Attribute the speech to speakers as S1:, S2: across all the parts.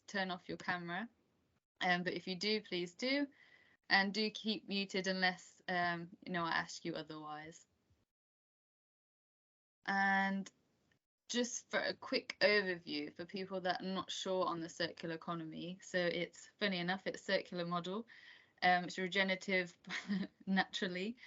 S1: turn off your camera. But if you do, please do. And do keep muted unless, you know, I ask you otherwise. And just for a quick overview for people that are not sure on the circular economy. So it's, funny enough, it's circular model. It's regenerative naturally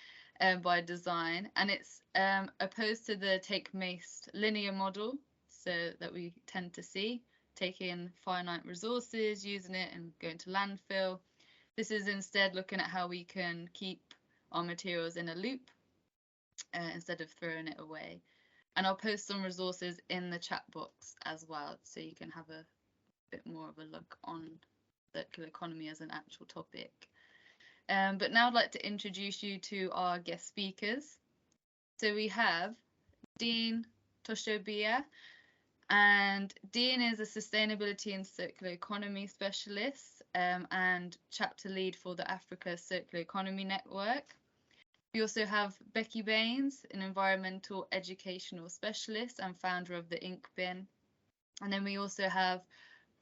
S1: by design. And it's opposed to the take-waste linear model, so that we tend to see, taking finite resources, using it and going to landfill. This is instead looking at how we can keep our materials in a loop instead of throwing it away. And I'll post some resources in the chat box as well, so you can have a bit more of a look on circular economy as an actual topic. But now I'd like to introduce you to our guest speakers. So we have Dean Tashobya, and Dean is a sustainability and circular economy specialist and chapter lead for the Africa Circular Economy Network. We also have Becky Baines, an environmental educational specialist and founder of the INKBIN. And then we also have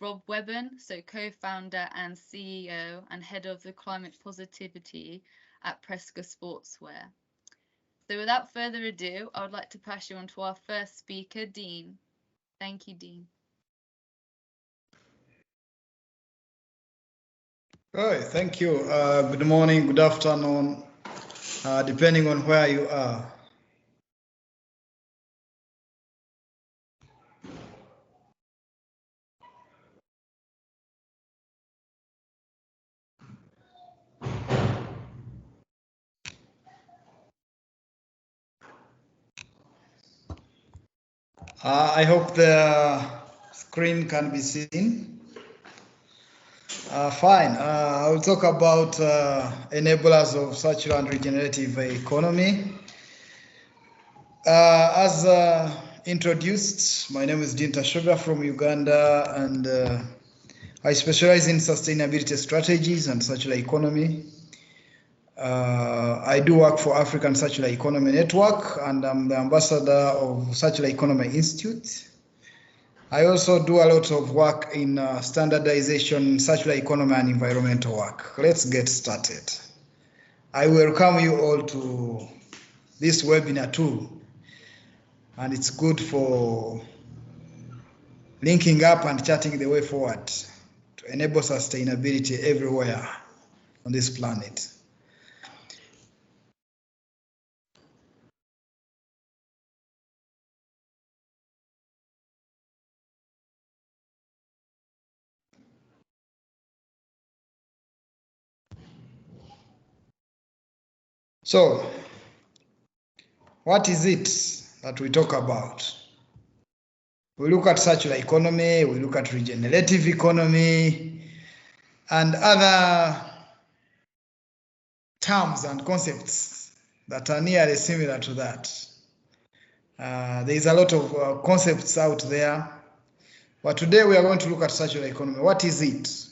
S1: Webbon, so co-founder and CEO and head of the climate positivity at Presca Sportswear. So without further ado, I would like to pass you on to our first speaker, Dean. Thank you, Dean.
S2: All right, thank you. Good morning, good afternoon, depending on where you are. I hope the screen can be seen. Fine. I'll talk about enablers of circular and regenerative economy. As introduced, my name is Dean Tashobya from Uganda, and I specialize in sustainability strategies and circular economy. I do work for African Circular Economy Network, and I'm the ambassador of Circular Economy Institute. I also do a lot of work in standardization, circular economy and environmental work. Let's get started. I welcome you all to this webinar too, and it's good for linking up and charting the way forward to enable sustainability everywhere on this planet. So, what is it that we talk about? We look at circular economy, we look at regenerative economy, and other terms and concepts that are nearly similar to that. There is a lot of concepts out there, but today we are going to look at circular economy. What is it?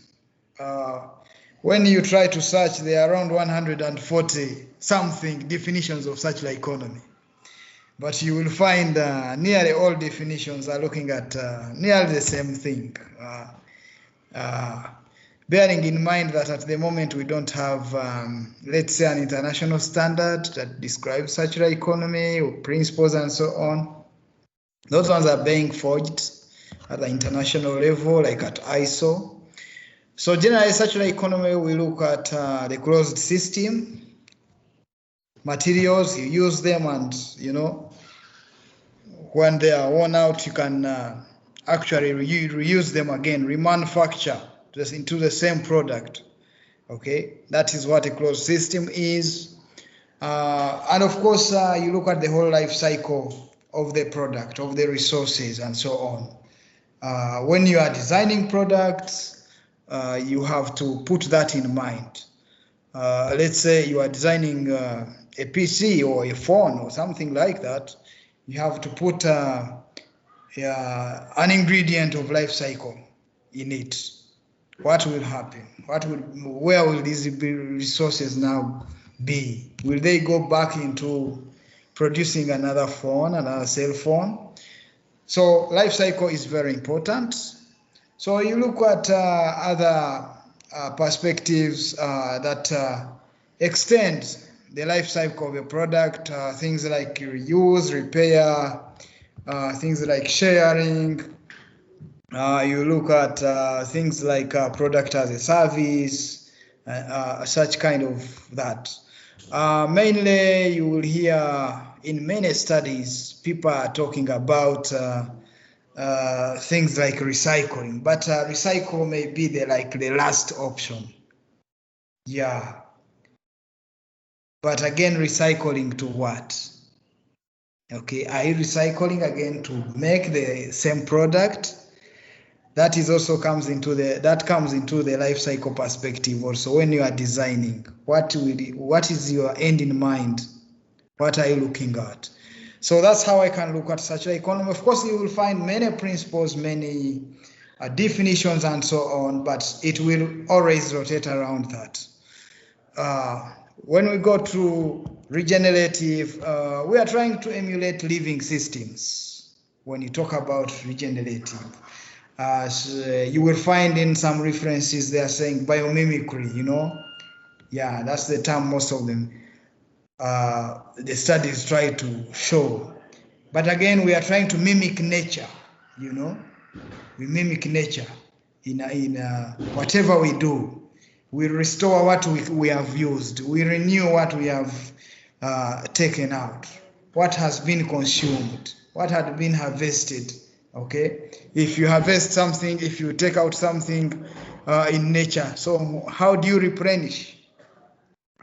S2: When you try to search, there are around 140 something definitions of circular economy. But you will find nearly all definitions are looking at nearly the same thing. Bearing in mind that at the moment we don't have, let's say, an international standard that describes circular economy or principles and so on. Those ones are being forged at the international level, like at ISO. So generally, circular economy, we look at the closed system, materials, you use them, and, you know, when they are worn out, you can actually reuse them again, remanufacture just into the same product. Okay, that is what a closed system is. And of course, you look at the whole life cycle of the product, of the resources, and so on. When you are designing products, you have to put that in mind. Let's say you are designing a PC or a phone or something like that. You have to put an ingredient of life cycle in it. What will happen? Where will these resources now be? Will they go back into producing another phone, another cell phone? So life cycle is very important. So you look at other perspectives that extend the life cycle of a product, things like reuse, repair, things like sharing. You look at things like product as a service, such kind of that. Mainly, you will hear in many studies, people are talking about things like recycling, but recycle may be the last option. Yeah. But again, recycling to what? Okay, are you recycling again to make the same product? That is also comes into the life cycle perspective also. When you are designing, what is your end in mind? What are you looking at? So that's how I can look at circular economy. Of course, you will find many principles, many definitions and so on, but it will always rotate around that. When we go to regenerative, we are trying to emulate living systems. When you talk about regenerative, you will find in some references they are saying biomimicry, you know. Yeah, that's the term most of them, the studies try to show. But again, we are trying to mimic nature, you know. We mimic nature in whatever we do. We restore what we have used. We renew what we have taken out. What has been consumed. What had been harvested. Okay. If you harvest something, if you take out something in nature, so how do you replenish?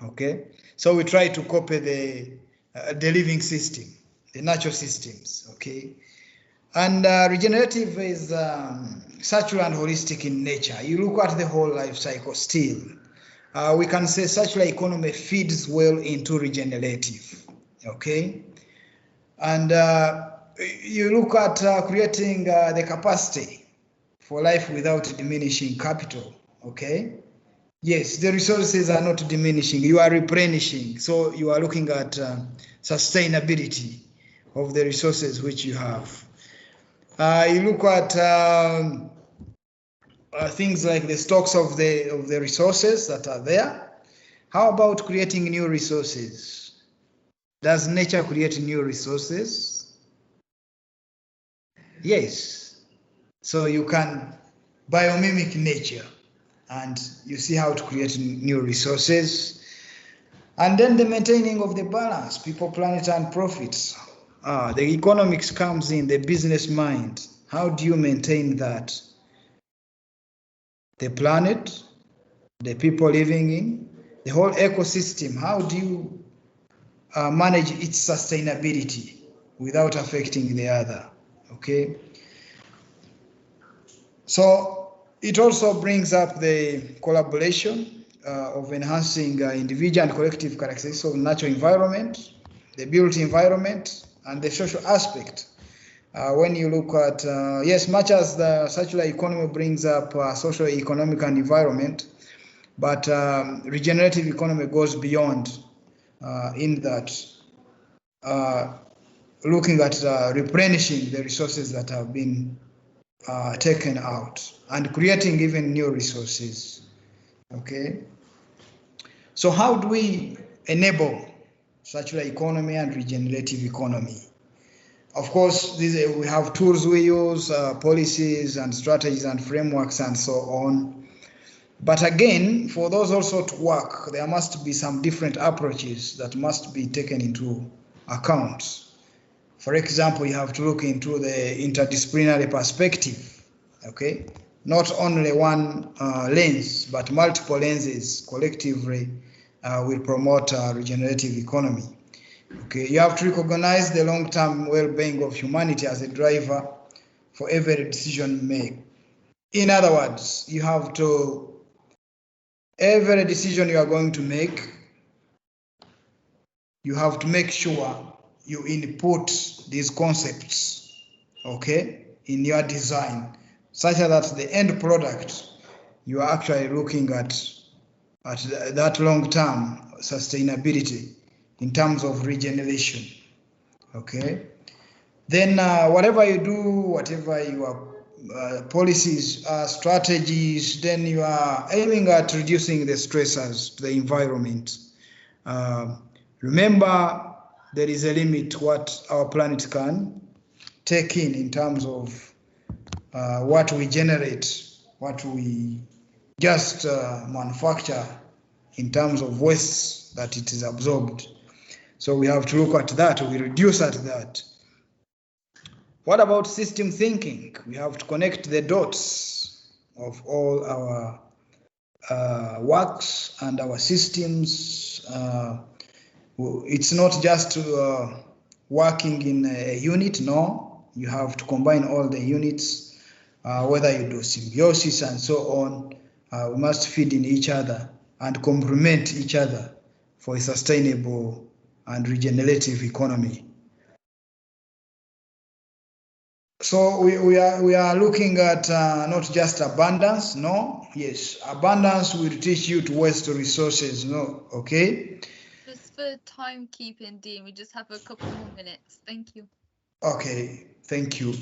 S2: Okay. So we try to copy the living system, the natural systems. Okay. And regenerative is circular and holistic in nature. You look at the whole life cycle still. We can say circular economy feeds well into regenerative, okay? And you look at creating the capacity for life without diminishing capital, okay? Yes, the resources are not diminishing, you are replenishing. So you are looking at sustainability of the resources which you have. You look at things like the stocks of the resources that are there. How about creating new resources? Does nature create new resources? Yes. So you can biomimic nature and you see how to create new resources. And then the maintaining of the balance, people, planet, and profits. The economics comes in, the business mind. How do you maintain that? The planet, the people living in, the whole ecosystem. How do you manage its sustainability without affecting the other? Okay. So it also brings up the collaboration of enhancing individual and collective characteristics of natural environment, the built environment, and the social aspect. When you look at, yes, much as the circular economy brings up social, economic, and environment, but regenerative economy goes beyond in that, looking at replenishing the resources that have been taken out and creating even new resources. Okay. So how do we enable circular economy and regenerative economy? Of course, we have tools we use, policies and strategies and frameworks and so on. But again, for those also to work, there must be some different approaches that must be taken into account. For example, you have to look into the interdisciplinary perspective, okay? Not only one lens, but multiple lenses collectively will promote regenerative economy. Okay, you have to recognize the long-term well-being of humanity as a driver for every decision made. In other words, you have to, every decision you are going to make, you have to make sure you input these concepts, okay, in your design, such that the end product, you are actually looking at that long-term sustainability in terms of regeneration. Okay, then whatever you do, whatever you are policies, strategies, then you are aiming at reducing the stressors to the environment. Remember, there is a limit to what our planet can take in terms of what we generate, what we just manufacture in terms of waste that it is absorbed. So we have to look at that, we reduce at that. What about system thinking? We have to connect the dots of all our works and our systems. It's not just working in a unit, no. You have to combine all the units, whether you do symbiosis and so on. We must feed in each other and complement each other for a sustainable and regenerative economy. So we are looking at not just abundance, no. Yes, abundance will teach you to waste resources, no. Okay.
S1: Just for timekeeping, Dean, we just have a couple more minutes. Thank you.
S2: Okay, thank you.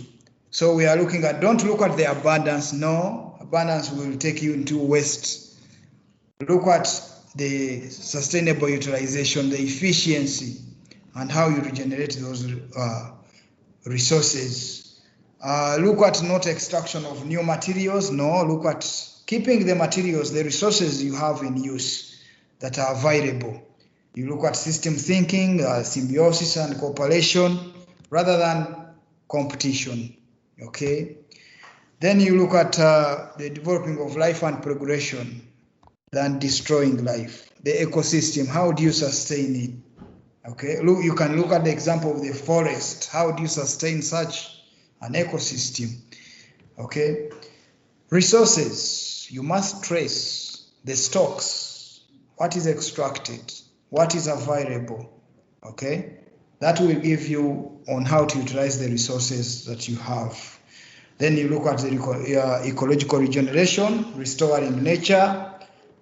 S2: So we are looking at, don't look at the abundance, no. Abundance will take you into waste. Look at the sustainable utilization, the efficiency, and how you regenerate those resources. Look at not extraction of new materials, no. Look at keeping the materials, the resources you have in use that are available. You look at system thinking, symbiosis and cooperation, rather than competition, okay? Then you look at the developing of life and progression than destroying life. The ecosystem, how do you sustain it? Okay, look, you can look at the example of the forest. How do you sustain such an ecosystem? Okay, resources, you must trace the stocks, what is extracted, what is available. Okay, that will give you on how to utilize the resources that you have. Then you look at the ecological regeneration, restoring nature.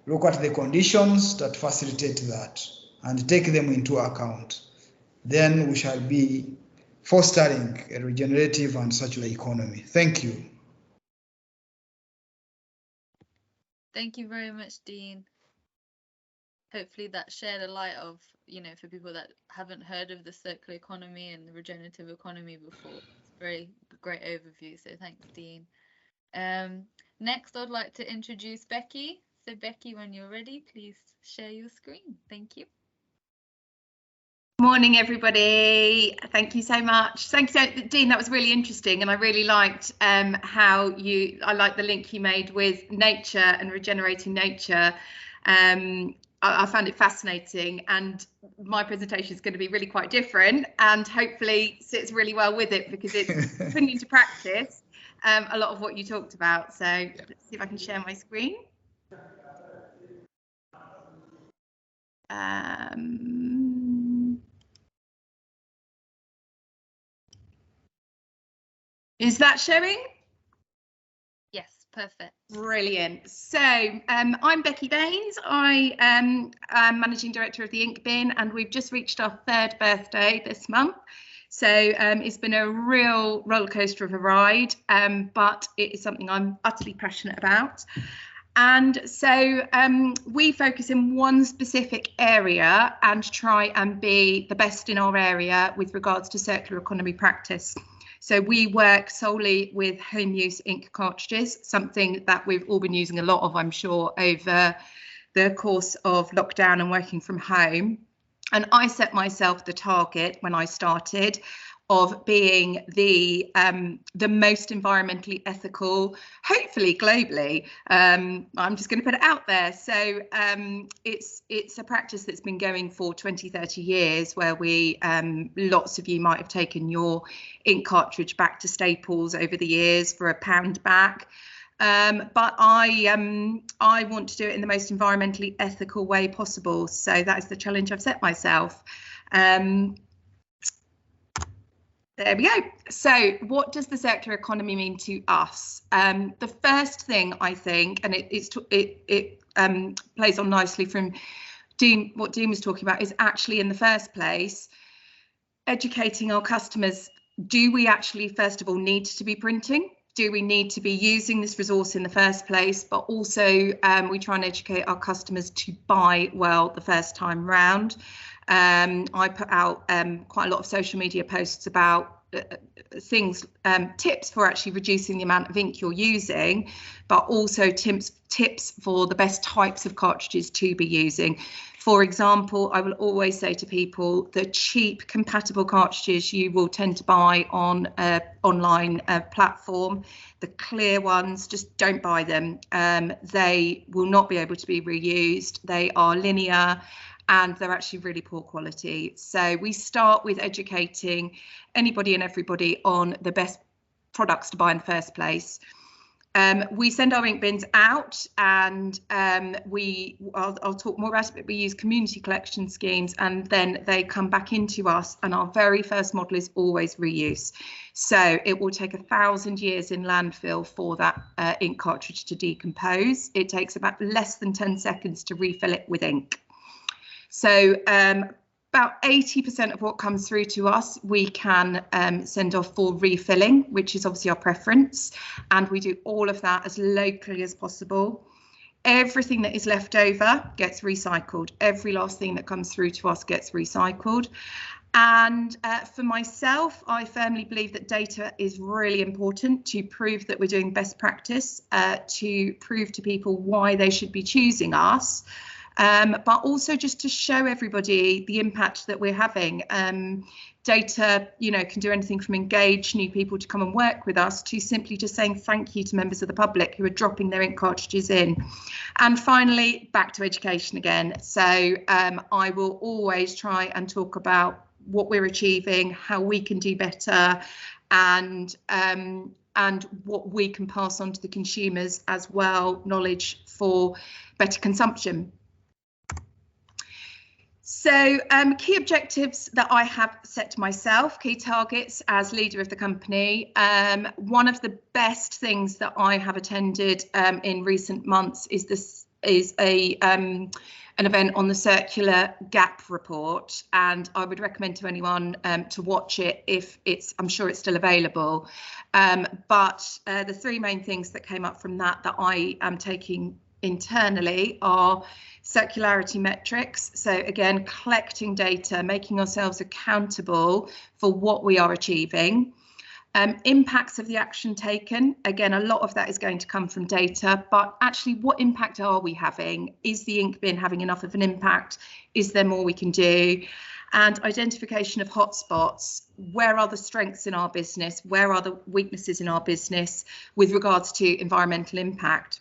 S2: Look at the conditions that facilitate that and take them into account. Then we shall be fostering a regenerative and circular economy. Thank you.
S1: Thank you very much, Dean. Hopefully that shared a light of, for people that haven't heard of the circular economy and the regenerative economy before. It's a very great overview, so thanks, Dean. Next, I'd like to introduce Becky. So Becky, when you're ready, please share your screen. Thank you.
S3: Morning, everybody. Thank you so much. Thank you, Dean. That was really interesting, and I really liked I liked the link you made with nature and regenerating nature. I found it fascinating, and my presentation is going to be really quite different, and hopefully sits really well with it because it's putting into practice a lot of what you talked about. So let's see if I can share my screen. Is that showing?
S1: Yes, perfect.
S3: Brilliant. So I'm Becky Baines. I am Managing Director of the INKBIN, and we've just reached our 3rd birthday this month. So it's been a real roller coaster of a ride, but it is something I'm utterly passionate about. And so we focus in one specific area and try and be the best in our area with regards to circular economy practice. So we work solely with home use ink cartridges, something that we've all been using a lot of, I'm sure, over the course of lockdown and working from home. And I set myself the target when I started of being the most environmentally ethical, hopefully globally. I'm just going to put it out there. So it's a practice that's been going for 20, 30 years, where we lots of you might have taken your ink cartridge back to Staples over the years for £1 back. But I want to do it in the most environmentally ethical way possible. So that is the challenge I've set myself. There we go. So what does the circular economy mean to us? The first thing, I think, and it plays on nicely from what Dean was talking about, is actually in the first place educating our customers. Do we actually, first of all, need to be printing? do we need to be using this resource in the first place? But also we try and educate our customers to buy well the first time round. I put out quite a lot of social media posts about tips for actually reducing the amount of ink you're using, but also tips for the best types of cartridges to be using. For example, I will always say to people, the cheap compatible cartridges you will tend to buy on an online platform, the clear ones, just don't buy them. They will not be able to be reused. They are linear and they're actually really poor quality. So we start with educating anybody and everybody on the best products to buy in the first place. We send our ink bins out, and I'll talk more about it, but we use community collection schemes, and then they come back into us, and our very first model is always reuse. So it will take 1,000 years in landfill for that ink cartridge to decompose. It takes about less than 10 seconds to refill it with ink. So about 80% of what comes through to us, we can send off for refilling, which is obviously our preference. And we do all of that as locally as possible. Everything that is left over gets recycled. Every last thing that comes through to us gets recycled. And for myself, I firmly believe that data is really important to prove that we're doing best practice, to prove to people why they should be choosing us. But also just to show everybody the impact that we're having. Data, can do anything from engage new people to come and work with us to simply just saying thank you to members of the public who are dropping their ink cartridges in. And finally, back to education again. So I will always try and talk about what we're achieving, how we can do better, and what we can pass on to the consumers as well, knowledge for better consumption. So key objectives that I have set to myself, key targets as leader of the company. One of the best things that I have attended in recent months is an event on the circular gap report, and I would recommend to anyone to watch it if I'm sure it's still available. But the three main things that came up from that I am taking internally are circularity metrics. So again, collecting data, making ourselves accountable for what we are achieving. Impacts of the action taken. Again, a lot of that is going to come from data, but actually what impact are we having? Is the ink bin having enough of an impact? Is there more we can do? And identification of hotspots. Where are the strengths in our business? Where are the weaknesses in our business with regards to environmental impact?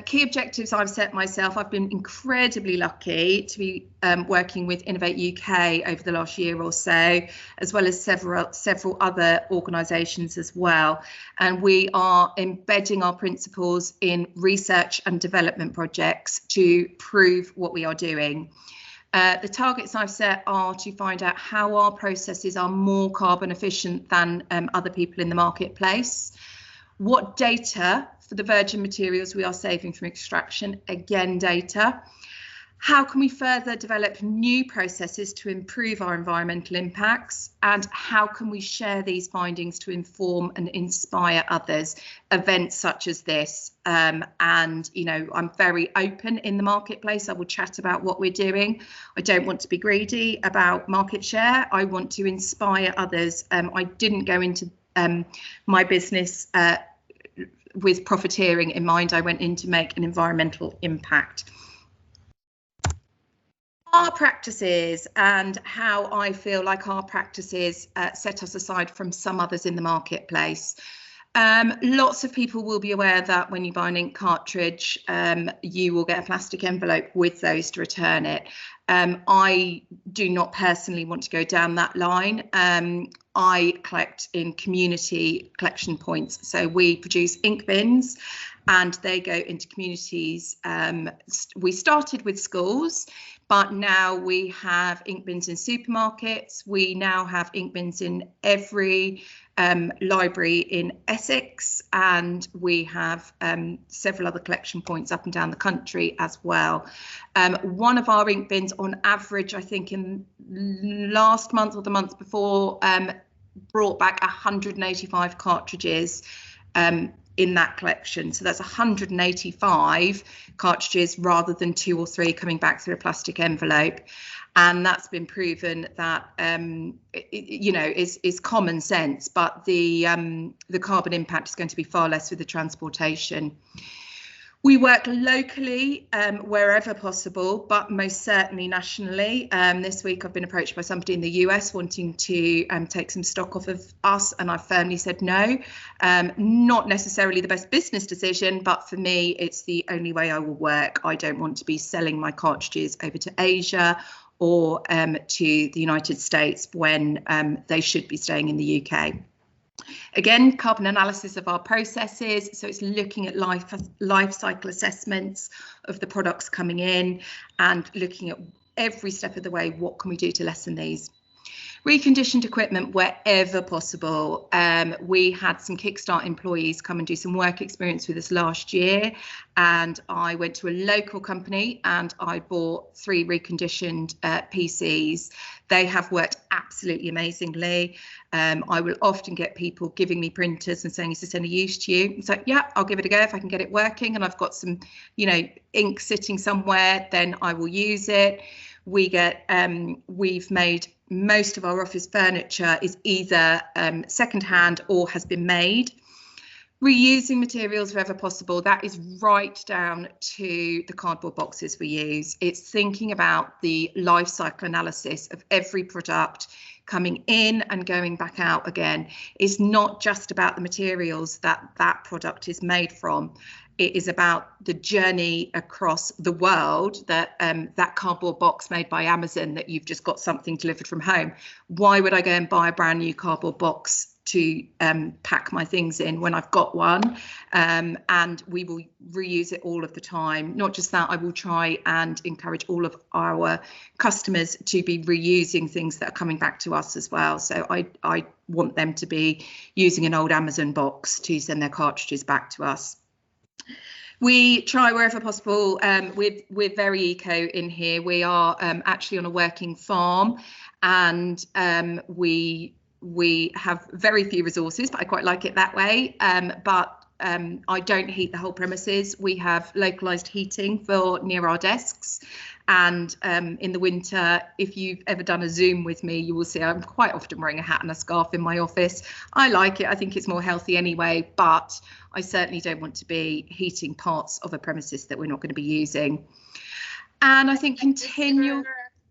S3: Key objectives I've set myself. I've been incredibly lucky to be working with Innovate UK over the last year or so, as well as several other organisations as well. And we are embedding our principles in research and development projects to prove what we are doing. The targets I've set are to find out how our processes are more carbon efficient than other people in the marketplace. What data for the virgin materials we are saving from extraction, again data. How can we further develop new processes to improve our environmental impacts, and how can we share these findings to inform and inspire others? Events such as this, and I'm very open in the marketplace. I will chat about what we're doing. I don't want to be greedy about market share. I want to inspire others. I didn't go into my business with profiteering in mind. I went in to make an environmental impact. Our practices and how I feel like our practices set us aside from some others in the marketplace. Lots of people will be aware that when you buy an ink cartridge, you will get a plastic envelope with those to return it. I do not personally want to go down that line. I collect in community collection points. So we produce ink bins and they go into communities. We started with schools, but now we have ink bins in supermarkets. We now have ink bins in every library in Essex, and we have several other collection points up and down the country as well. One of our ink bins on average, I think in last month or the month before, brought back 185 cartridges in that collection. So that's 185 cartridges rather than 2 or 3 coming back through a plastic envelope. And that's been proven that, is common sense, but the carbon impact is going to be far less with the transportation. We work locally wherever possible, but most certainly nationally. This week I've been approached by somebody in the US wanting to take some stock off of us, and I firmly said no. Not necessarily the best business decision, but for me, it's the only way I will work. I don't want to be selling my cartridges over to Asia or to the United States when they should be staying in the UK. Again, carbon analysis of our processes, so it's looking at life cycle assessments of the products coming in and looking at every step of the way, what can we do to lessen these. Reconditioned equipment wherever possible. We had some Kickstart employees come and do some work experience with us last year, and I went to a local company and I bought 3 reconditioned PCs. They have worked absolutely amazingly. I will often get people giving me printers and saying, is this any use to you? So yeah, I'll give it a go if I can get it working, and I've got some, ink sitting somewhere, then I will use it. We get, we've made most of our office furniture is either second-hand or has been made. Reusing materials wherever possible, that is right down to the cardboard boxes we use. It's thinking about the life cycle analysis of every product coming in and going back out again. It's not just about the materials that product is made from. It is about the journey across the world, that that cardboard box made by Amazon that you've just got something delivered from home. Why would I go and buy a brand new cardboard box to pack my things in when I've got one? And we will reuse it all of the time. Not just that, I will try and encourage all of our customers to be reusing things that are coming back to us as well. So I want them to be using an old Amazon box to send their cartridges back to us. We try wherever possible. We're very eco in here. We are actually on a working farm, and we have very few resources, but I quite like it that way. I don't heat the whole premises. We have localized heating for near our desks. And in the winter, if you've ever done a Zoom with me, you will see I'm quite often wearing a hat and a scarf in my office. I like it. I think it's more healthy anyway, but I certainly don't want to be heating parts of a premises that we're not going to be using. And I think continual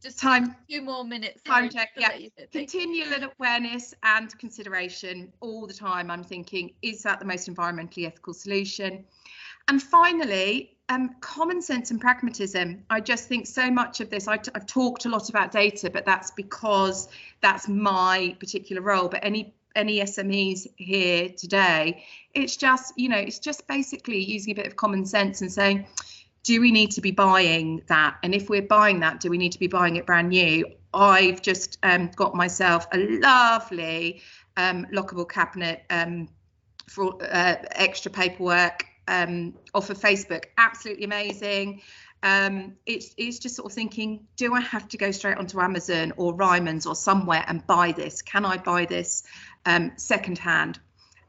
S1: just
S3: time,
S1: 2 more minutes.
S3: Time check, yeah. Continual awareness and consideration all the time. I'm thinking, is that the most environmentally ethical solution? And finally, common sense and pragmatism. I just think so much of this, I've talked a lot about data, but that's because that's my particular role. But any SMEs here today, it's just, it's just basically using a bit of common sense and saying, do we need to be buying that? And if we're buying that, do we need to be buying it brand new? I've just got myself a lovely lockable cabinet for extra paperwork off of Facebook. Absolutely amazing. It's just sort of thinking, do I have to go straight onto Amazon or Ryman's or somewhere and buy this? Can I buy this secondhand?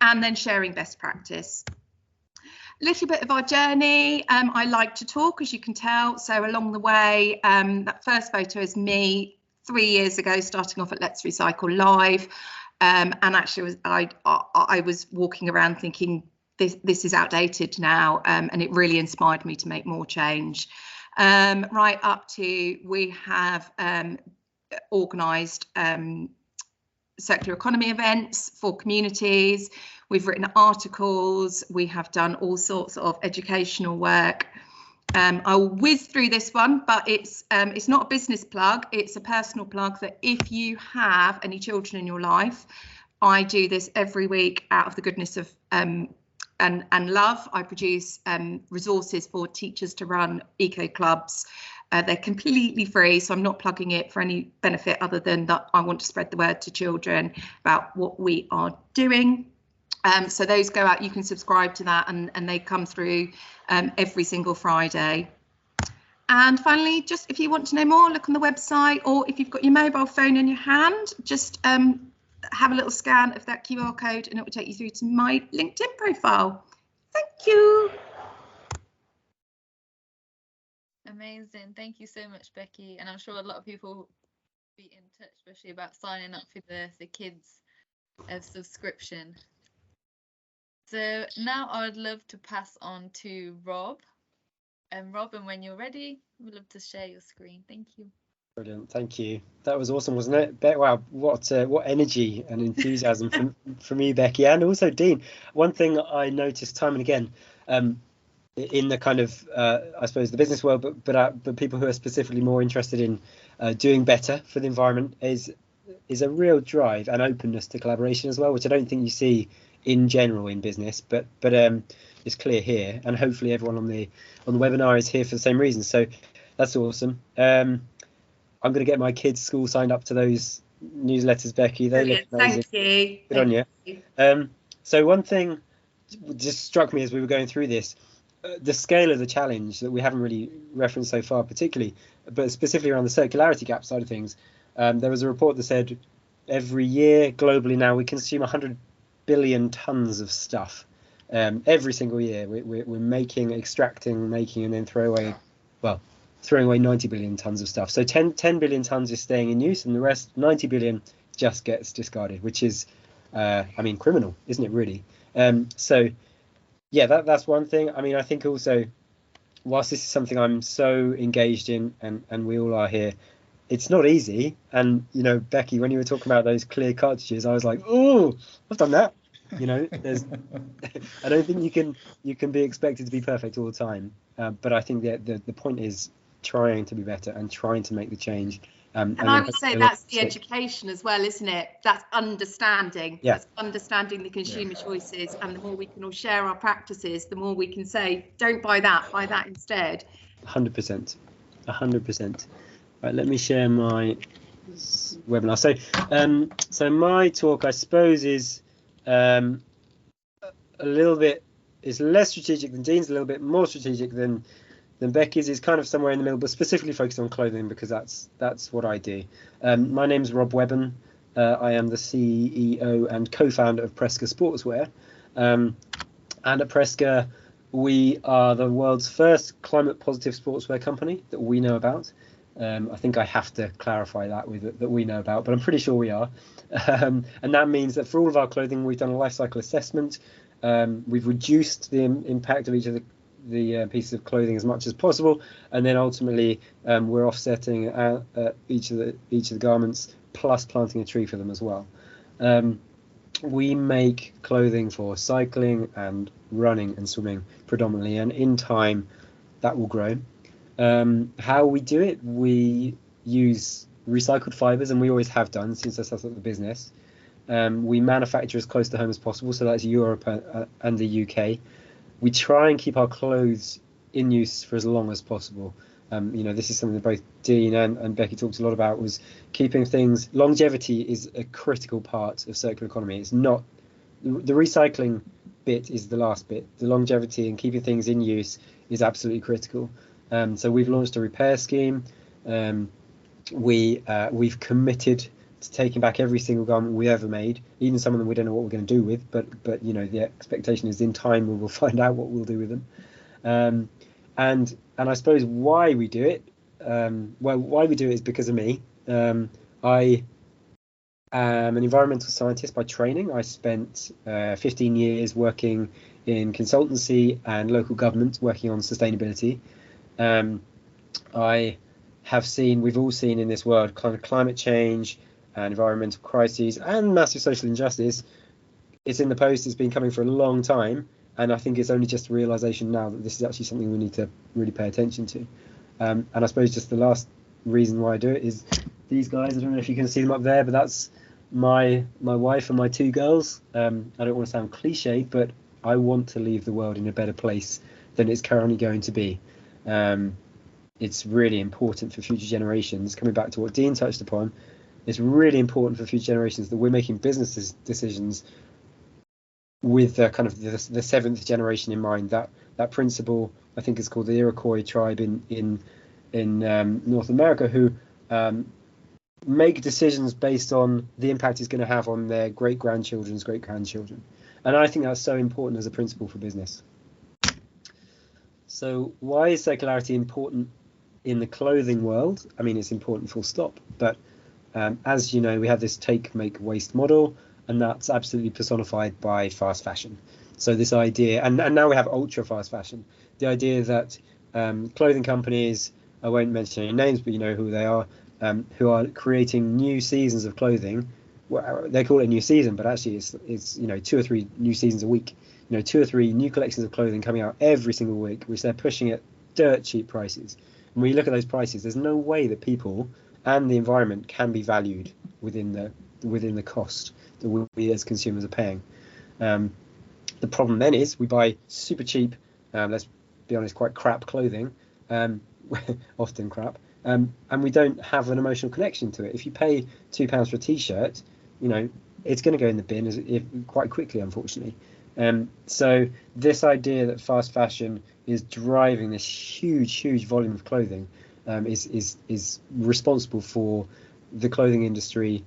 S3: And then sharing best practice. Little bit of our journey. I like to talk, as you can tell. So along the way, that first photo is me 3 years ago, starting off at Let's Recycle Live. And actually, I was walking around thinking, this is outdated now, and it really inspired me to make more change. Right up to, we have organised circular economy events for communities. We've written articles. We have done all sorts of educational work. I'll whiz through this one, but it's not a business plug. It's a personal plug that if you have any children in your life, I do this every week out of the goodness of and love. I produce resources for teachers to run eco clubs. They're completely free, so I'm not plugging it for any benefit other than that I want to spread the word to children about what we are doing. So those go out, you can subscribe to that, and they come through every single Friday. And finally, just if you want to know more, look on the website, or if you've got your mobile phone in your hand, just have a little scan of that QR code and it will take you through to my LinkedIn profile. Thank you.
S1: Amazing. Thank you so much, Becky. And I'm sure a lot of people will be in touch, especially about signing up for the kids subscription. So now I would love to pass on to Rob. And Rob, and when you're ready, we'd love to share your screen. Thank you.
S4: Brilliant, thank you. That was awesome, wasn't it? Wow, what energy and enthusiasm from you, Becky, and also Dean. One thing I noticed time and again, in the kind of I suppose the business world, but people who are specifically more interested in doing better for the environment is a real drive and openness to collaboration as well, which I don't think you see in general in business, but it's clear here, and hopefully everyone on the webinar is here for the same reason. So that's awesome. I'm going to get my kids' school signed up to those newsletters, Becky. They look amazing.
S3: Thank you.
S4: Good on you. So one thing just struck me as we were going through this, the scale of the challenge that we haven't really referenced so far, particularly, but specifically around the circularity gap side of things. There was a report that said every year globally now we consume 100 billion tons of stuff. Every single year we're making, extracting, and then throwing away 90 billion tons of stuff. So 10 billion tons is staying in use, and the rest 90 billion just gets discarded, which is criminal, isn't it really? So yeah, that's one thing. I mean, I think also, whilst this is something I'm so engaged in, and we all are here, it's not easy. And you know, Becky, when you were talking about those clear cartridges, I was like, oh, I've done that. You know, I don't think you can be expected to be perfect all the time, but I think that the point is trying to be better and trying to make the change.
S3: And I would say that's the education as well, isn't it? That's understanding.
S4: Yeah.
S3: That's understanding the consumer choices, and the more we can all share our practices, the more we can say, don't buy that, buy that instead.
S4: 100%. Right, let me share my webinar. So my talk, I suppose, is a little bit less strategic than Dean's, a little bit more strategic than Becky's. Is kind of somewhere in the middle, but specifically focused on clothing because that's what I do. My name's Rob Webbon. I am the CEO and co-founder of Presca Sportswear, and at Presca we are the world's first climate positive sportswear company that we know about. I think I have to clarify that with it, that we know about, but I'm pretty sure we are. And that means that for all of our clothing, we've done a life cycle assessment. We've reduced the impact of each of the pieces of clothing as much as possible, and then ultimately we're offsetting each of the garments plus planting a tree for them as well. We make clothing for cycling and running and swimming predominantly, and in time that will grow. How we do it, we use recycled fibers, and we always have done since I started the business. We manufacture as close to home as possible, so that's Europe and the UK. We try and keep our clothes in use for as long as possible. This is something that both Dean and Becky talked a lot about, was keeping things. Longevity is a critical part of circular economy. It's not the recycling bit is the last bit. The longevity and keeping things in use is absolutely critical. So we've launched a repair scheme. We've committed to taking back every single garment we ever made, even some of them we don't know what we're going to do with, but the expectation is in time we will find out what we'll do with them. And I suppose why we do it, why we do it is because of me. I am an environmental scientist by training. I spent 15 years working in consultancy and local government working on sustainability. We've all seen in this world kind of climate change and environmental crises and massive social injustice. It's in the post, it's been coming for a long time, and I think it's only just a realization now that this is actually something we need to really pay attention to. And I suppose just the last reason why I do it is these guys. I don't know if you can see them up there, but that's my wife and my two girls. I don't want to sound cliche, but I want to leave the world in a better place than it's currently going to be. It's really important for future generations. Coming back to what Dean touched upon, it's really important for future generations that we're making business decisions with the kind of the seventh generation in mind. That principle, I think, is called the Iroquois tribe in North America, who make decisions based on the impact it's going to have on their great-grandchildren's great-grandchildren. And I think that's so important as a principle for business. So why is circularity important in the clothing world? I mean, it's important full stop, but as you know, we have this take, make, waste model, and that's absolutely personified by fast fashion. So this idea, and now we have ultra fast fashion, the idea that clothing companies, I won't mention any names, but you know who they are, who are creating new seasons of clothing. Well, they call it a new season, but actually it's 2 or 3 new seasons a week. 2 or 3 new collections of clothing coming out every single week, which they're pushing at dirt cheap prices. And when you look at those prices, there's no way that people and the environment can be valued within the cost that we as consumers are paying. The problem then is we buy super cheap, let's be honest, quite crap clothing, often crap, and we don't have an emotional connection to it. If you pay £2 for a t-shirt, it's going to go in the bin quite quickly, unfortunately. So this idea that fast fashion is driving this huge volume of clothing is responsible for the clothing industry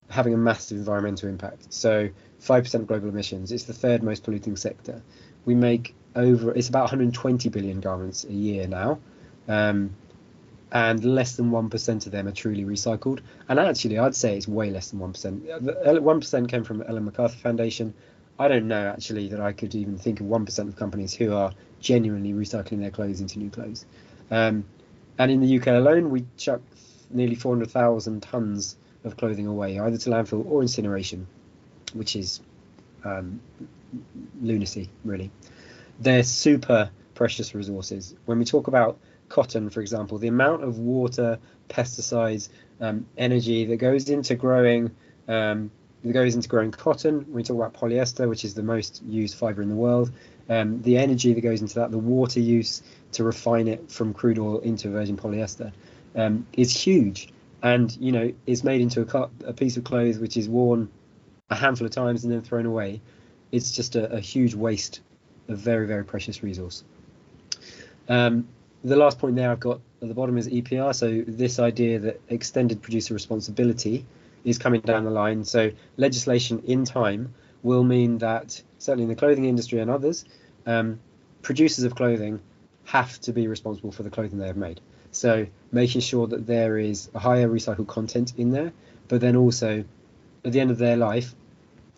S4: having a massive environmental impact. So 5% of global emissions. It's the 3rd most polluting sector. We make it's about 120 billion garments a year now, and less than 1% of them are truly recycled. And actually, I'd say it's way less than 1%. 1% came from Ellen MacArthur Foundation. I don't know actually that I could even think of 1% of companies who are genuinely recycling their clothes into new clothes. And in the UK alone, we chuck nearly 400,000 tons of clothing away, either to landfill or incineration, which is lunacy, really. They're super precious resources. When we talk about cotton, for example, the amount of water, pesticides, energy that goes into growing cotton. When we talk about polyester, which is the most used fiber in the world, the energy that goes into that, the water use to refine it from crude oil into virgin polyester, is huge. And it's made into a piece of clothes which is worn a handful of times and then thrown away. It's just a huge waste of very, very precious resource. The last point there I've got at the bottom is EPR. So this idea that extended producer responsibility is coming down the line. So legislation in time will mean that, certainly in the clothing industry and others, producers of clothing have to be responsible for the clothing they have made. So making sure that there is a higher recycled content in there, but then also at the end of their life,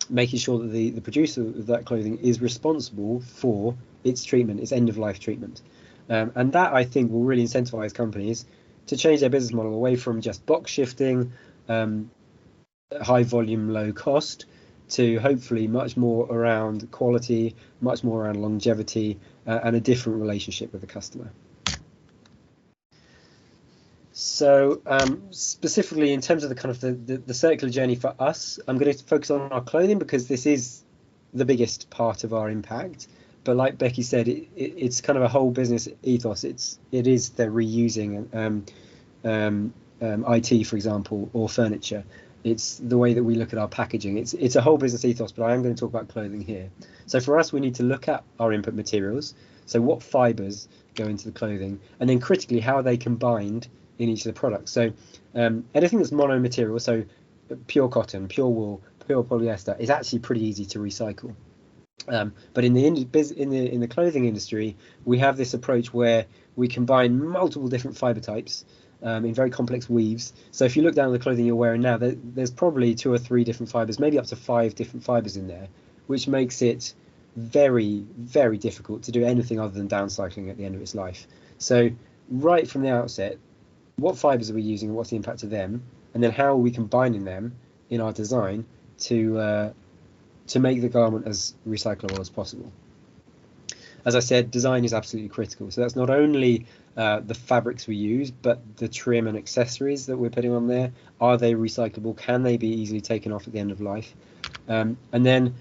S4: making sure that the producer of that clothing is responsible for its treatment, its end-of-life treatment. And that, I think, will really incentivize companies to change their business model away from just box shifting, high volume, low cost, to hopefully much more around quality, much more around longevity, and a different relationship with the customer. So specifically in terms of the kind of the circular journey for us, I'm going to focus on our clothing because this is the biggest part of our impact. But like Becky said, it's kind of a whole business ethos. It is the reusing IT, for example, or furniture. It's the way that we look at our packaging. It's a whole business ethos, but I am going to talk about clothing here. So for us, we need to look at our input materials. So what fibers go into the clothing, and then critically how are they combined in each of the products. So anything that's mono material, so pure cotton, pure wool, pure polyester, is actually pretty easy to recycle. But in the clothing industry, we have this approach where we combine multiple different fiber types in very complex weaves. So if you look down at the clothing you're wearing now, there's probably 2 or 3 different fibers, maybe up to 5 different fibers in there, which makes it very, very difficult to do anything other than downcycling at the end of its life. So right from the outset, what fibers are we using and what's the impact of them, and then how are we combining them in our design to make the garment as recyclable as possible. As I said, design is absolutely critical. So that's not only the fabrics we use, but the trim and accessories that we're putting on there. Are they recyclable? Can they be easily taken off at the end of life? And then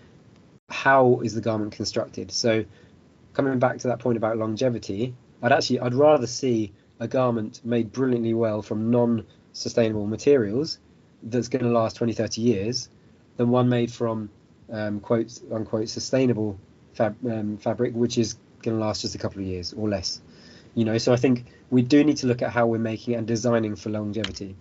S4: how is the garment constructed? So coming back to that point about longevity, I'd rather see a garment made brilliantly well from non-sustainable materials that's going to last 20-30 years than one made from quote unquote sustainable fabric which is going to last just a couple of years or less. So I think we do need to look at how we're making and designing for longevity.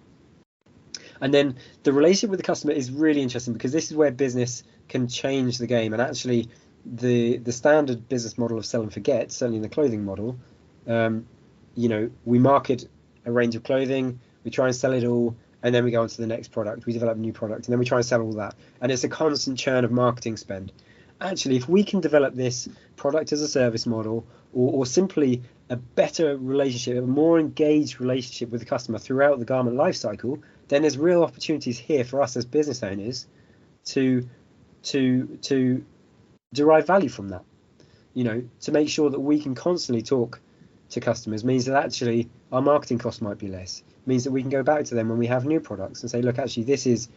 S4: And then the relationship with the customer is really interesting, because this is where business can change the game. And actually the standard business model of sell and forget, certainly in the clothing model, you know, we market a range of clothing, we try and sell it all, and then we go on to the next product, we develop a new product, and then we try and sell all that. And it's a constant churn of marketing spend. Actually, if we can develop this product as a service model, or simply a better relationship, a more engaged relationship with the customer throughout the garment life cycle, then there's real opportunities here for us as business owners to derive value from that. You know, to make sure that we can constantly talk to customers means that actually our marketing costs might be less. Means that we can go back to them when we have new products and say, look, actually this is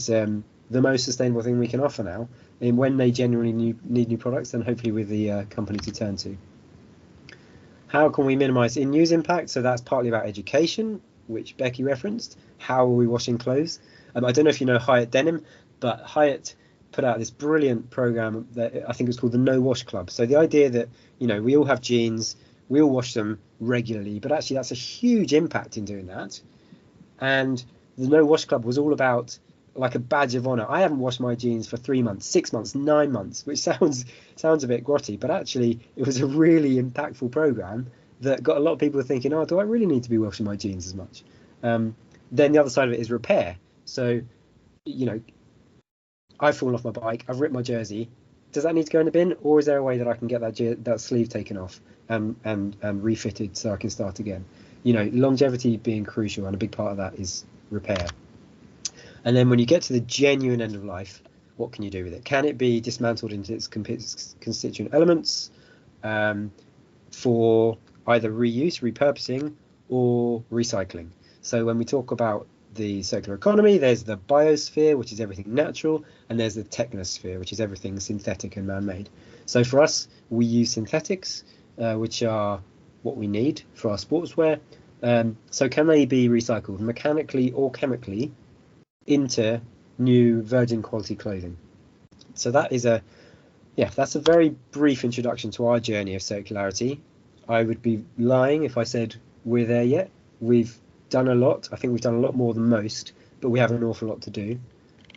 S4: the most sustainable thing we can offer now. And when they genuinely need new products, then hopefully with the company to turn to. How can we minimize in-use impact? So that's partly about education, which Becky referenced. How are we washing clothes? I don't know if you know Hyatt Denim, but Hyatt put out this brilliant program that I think it's called the No Wash Club. So the idea that, you know, we all have jeans, we all wash them regularly, but actually that's a huge impact in doing that. And the No Wash Club was all about like a badge of honor. I haven't washed my jeans for 3 months, 6 months, 9 months, which sounds a bit grotty, but actually it was a really impactful program that got a lot of people thinking, oh, do I really need to be washing my jeans as much? Then the other side of it is repair. So, you know, I've fallen off my bike, I've ripped my jersey. Does that need to go in the bin, or is there a way that I can get that sleeve taken off and refitted so I can start again? You know, longevity being crucial, and a big part of that is repair. And then when you get to the genuine end of life, what can you do with it? Can it be dismantled into its constituent elements for either reuse, repurposing, or recycling? So when we talk about the circular economy, there's the biosphere, which is everything natural, and there's the technosphere, which is everything synthetic and man-made. So for us, we use synthetics, which are what we need for our sportswear. So can they be recycled mechanically or chemically into new virgin quality clothing? So that is that's a very brief introduction to our journey of circularity. I would be lying if I said we're there yet. We've done a lot. I think we've done a lot more than most, but we have an awful lot to do.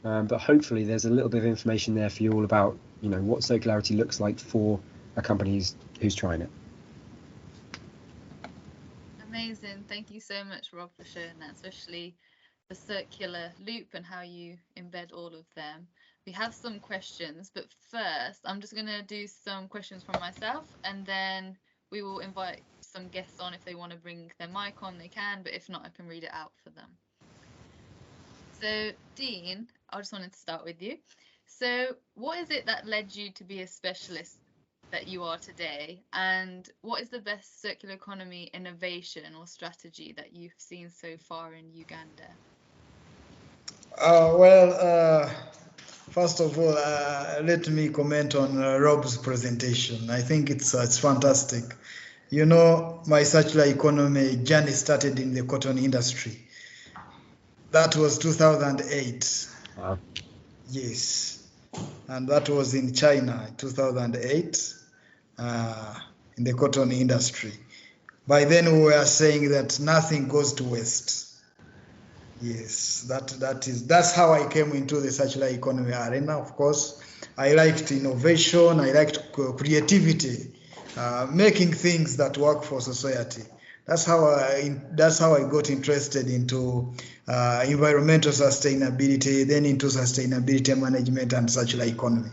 S4: But hopefully there's a little bit of information there for you all about, you know, what circularity looks like for a company who's trying it.
S1: Amazing. Thank you so much, Rob, for sharing that, especially the circular loop and how you embed all of them. We have some questions, but first I'm just going to do some questions from myself, and then we will invite some guests on. If they want to bring their mic on, they can, but if not, I can read it out for them. So Dean, I just wanted to start with you. So what is it that led you to be a specialist that you are today, and what is the best circular economy innovation or strategy that you've seen so far in Uganda?
S2: First of all, let me comment on Rob's presentation. I think it's fantastic. You know, my circular economy journey started in the cotton industry. That was 2008.
S4: Wow.
S2: Yes. And that was in China, 2008, in the cotton industry. By then we were saying that nothing goes to waste. Yes, that's how I came into the circular economy arena. Of course, I liked innovation, I liked creativity, making things that work for society. That's how I got interested into environmental sustainability, then into sustainability management and circular economy.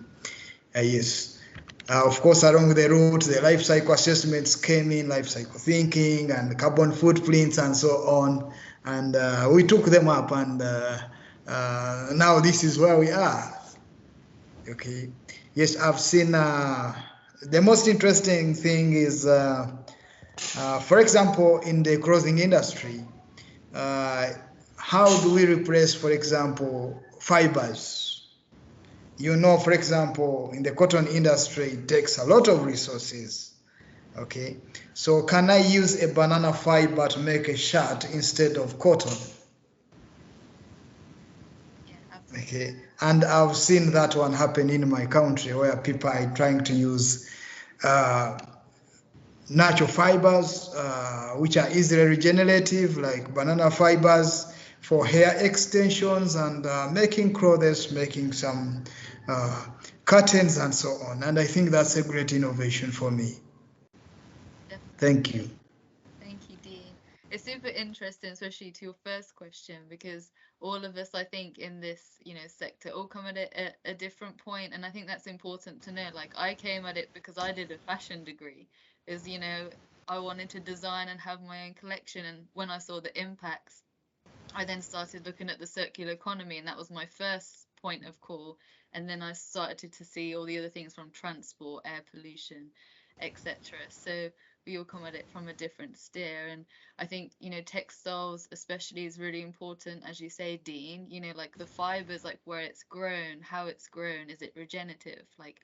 S2: Yes. Of course, along the route, the life cycle assessments came in, life cycle thinking and carbon footprints and so on. And we took them up, and now this is where we are. Okay. Yes, I've seen the most interesting thing is, for example, in the clothing industry, how do we replace, for example, fibers? You know, for example, in the cotton industry, it takes a lot of resources. Okay, so can I use a banana fiber to make a shirt instead of cotton?
S1: Yeah, absolutely.
S2: Okay, and I've seen that one happen in my country, where people are trying to use natural fibers, which are easily regenerative, like banana fibers, for hair extensions and making clothes, making some curtains and so on. And I think that's a great innovation for me.
S1: Definitely.
S2: Thank you.
S1: Thank you, Dean. It's super interesting, especially to your first question, because all of us, I think, in this, sector all come at it at a different point, and I think that's important to know. Like, I came at it because I did a fashion degree, I wanted to design and have my own collection, and when I saw the impacts, I then started looking at the circular economy, and that was my first point of call. And then I started to see all the other things from transport, air pollution, etc. So we all come at it from a different steer. And I think, textiles especially is really important, as you say, Dean, like the fibers, like where it's grown, how it's grown, is it regenerative? Like,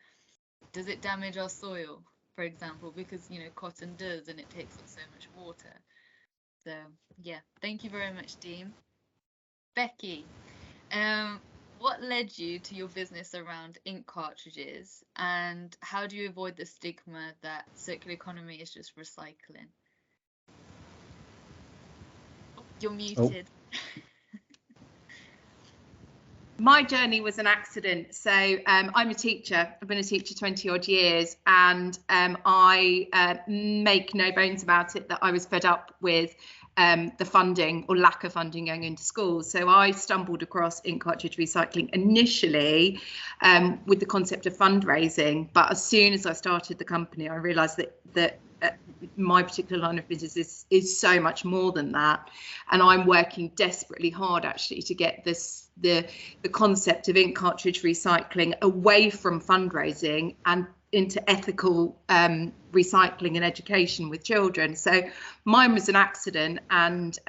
S1: does it damage our soil, for example? Because, cotton does, and it takes up so much water. So yeah, thank you very much, Dean. Becky, what led you to your business around ink cartridges, and how do you avoid the stigma that circular economy is just recycling? Oh, you're muted.
S3: My journey was an accident. So I'm a teacher. I've been a teacher 20 odd years, and I make no bones about it that I was fed up with the funding or lack of funding going into schools. So I stumbled across ink cartridge recycling initially with the concept of fundraising. But as soon as I started the company, I realised that my particular line of business is so much more than that, and I'm working desperately hard actually to get the concept of ink cartridge recycling away from fundraising and into ethical recycling and education with children. So mine was an accident, and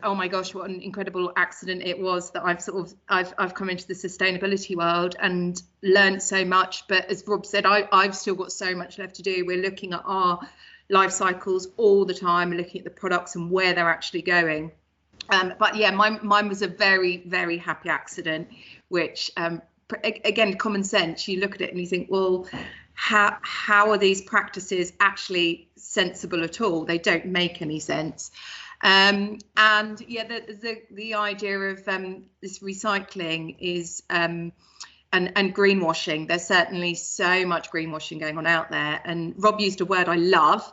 S3: oh my gosh, what an incredible accident it was that I've come into the sustainability world and learned so much. But as Rob said, I've still got so much left to do. We're looking at our life cycles all the time, looking at the products and where they're actually going. But yeah, mine was a very, very happy accident, which again, common sense, you look at it and you think, well, how are these practices actually sensible at all? They don't make any sense. And yeah, the idea of this recycling is and greenwashing. There's certainly so much greenwashing going on out there. And Rob used a word I love,